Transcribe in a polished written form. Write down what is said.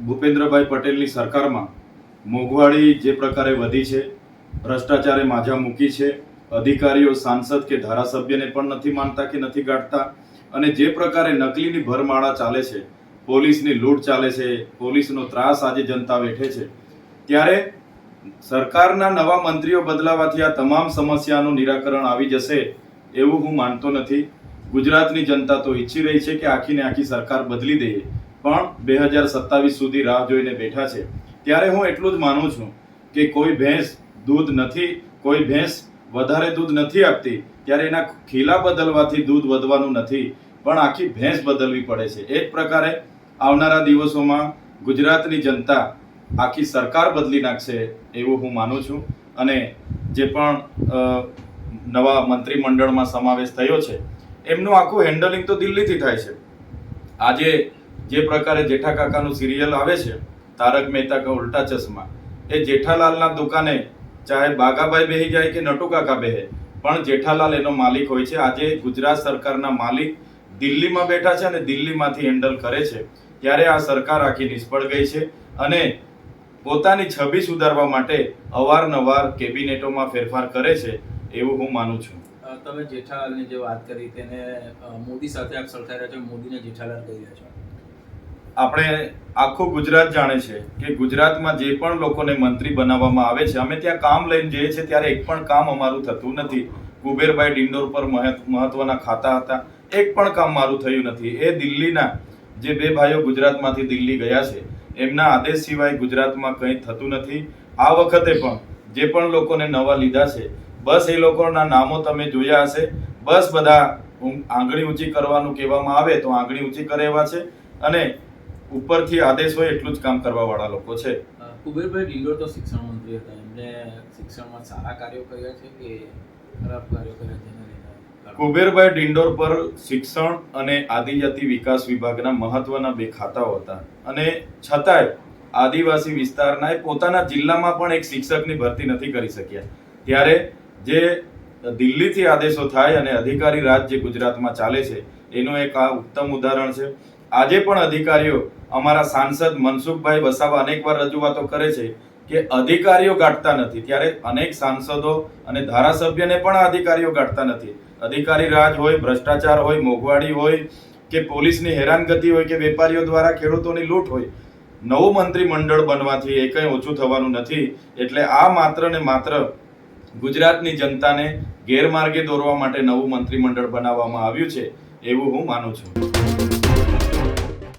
ભૂપેન્દ્રભાઈ પટેલની સરકારમાં મોંઘવારી જે પ્રકારે વધી છે, ભ્રષ્ટાચારે માજા મૂકી છે, અધિકારીઓ સાંસદ કે ધારાસભ્યને પણ નથી માનતા કે નથી ગાંઠતા, અને જે પ્રકારે નકલીની ભરમાળા ચાલે છે, પોલીસની લૂંટ ચાલે છે, પોલીસનો ત્રાસ આજે જનતા વેઠે છે, ત્યારે સરકારના નવા મંત્રીઓ બદલાવાથી આ તમામ સમસ્યાનું નિરાકરણ આવી જશે એવું હું માનતો નથી. ગુજરાતની જનતા તો ઈચ્છી રહી છે કે આખીને આખી સરકાર બદલી દઈએ, પણ 2027 સુધી રાહ જોઈને બેઠા છે. ત્યારે હું એટલું જ માનું છું કે કોઈ ભેંસ દૂધ નથી, કોઈ ભેંસ વધારે દૂધ નથી આપતી ત્યારે એના ખીલા બદલવાથી દૂધ વધવાનું નથી, પણ આખી ભેંસ બદલવી પડે છે. એ જ પ્રકારે આવનારા દિવસોમાં ગુજરાતની જનતા આખી સરકાર બદલી નાખશે એવું હું માનું છું. અને જે પણ નવા મંત્રીમંડળમાં સમાવેશ થયો છે એમનું આખું હેન્ડલિંગ તો દિલ્હીથી થાય છે. આજે જે પ્રકારે જેઠા કાકાનું સિરિયલ આવે છે, તારક મહેતા કા ઉલ્ટા ચશ્મા, એ જેઠાલાલના દુકાને ચાહે બાગાભાઈ બેહી જાય કે નટુ કાકા બેહે, પણ જેઠાલાલ એનો માલિક હોય છે. આજે ગુજરાત સરકારના માલિક દિલ્હીમાં બેઠા છે અને દિલ્હીમાંથી હેન્ડલ કરે છે. ત્યારે આ સરકાર આખી નિષ્ફળ ગઈ છે અને પોતાની છબી સુધારવા માટે અવારનવાર કેબિનેટોમાં ફેરફાર કરે છે એવું હું માનું છું. તમે જેઠાલાલની જે વાત કરી તેને મોદી સાથે આપ સરખાઈ રહ્યા છો, મોદીને જેઠાલાલ કહી રહ્યા છો. આપણે આખું ગુજરાત જાણે છે કે ગુજરાતમાં જે પણ લોકોને મંત્રી બનાવવામાં આવે છે, અમે ત્યાં કામ લઈને જઈએ છીએ ત્યારે એક પણ કામ અમારું થતું નથી. કુબેરભાઈ ડિંડોર પર મહત્વના ખાતા હતા, એક પણ કામ મારું થયું નથી. એ દિલ્હીના જે બે ભાઈઓ ગુજરાતમાંથી દિલ્હી ગયા છે એમના આદેશ સિવાય ગુજરાતમાં કંઈ થતું નથી. આ વખતે પણ જે પણ લોકોને નવા લીધા છે, બસ એ લોકોના નામો તમે જોયા હશે. બસ બધા આંગળી ઊંચી કરવાનું કહેવામાં આવે તો આંગળી ઊંચી કરે એવા છે અને ઉપરથી આદેશ હોય એટલું જ કામ કરવા વાળા લોકો છે. કુબેરભાઈ ડિંડોર તો શિક્ષણ મંત્રી હતા, એમને શિક્ષણમાં સારા કાર્યો કર્યા છે કે ખરાબ કાર્યો કર્યા છે? કુબેરભાઈ ડિંડોર પર શિક્ષણ અને આદિજાતિ વિકાસ વિભાગના મહત્વના બે ખાતાઓ હતા અને છતાંય આદિવાસી વિસ્તારના એ પોતાના જિલ્લામાં પણ એક શિક્ષકની ભરતી નથી કરી શક્યા. ત્યારે જે દિલ્હીથી આદેશો થાય અને અધિકારી રાજ જે ગુજરાતમાં ચાલે છે એનું એક આ ઉત્તમ ઉદાહરણ છે. આજે પણ અધિકારીઓ, અમારા સાંસદ મનસુખભાઈ વસાવા અનેકવાર રજૂઆતો કરે છે કે અધિકારીઓ ગાંઠતા નથી, ત્યારે અનેક સાંસદો અને ધારાસભ્યને પણ અધિકારીઓ ગાંઠતા નથી. અધિકારી રાજ હોય, ભ્રષ્ટાચાર હોય, મોંઘવારી હોય કે પોલીસની હેરાનગતિ હોય કે વેપારીઓ દ્વારા ખેડૂતોની લૂંટ હોય, નવું મંત્રીમંડળ બનવાથી એ કંઈ ઓછું થવાનું નથી. એટલે આ માત્ર ને માત્ર ગુજરાતની જનતાને ગેરમાર્ગે દોરવા માટે નવું મંત્રીમંડળ બનાવવામાં આવ્યું છે એવું હું માનું છું.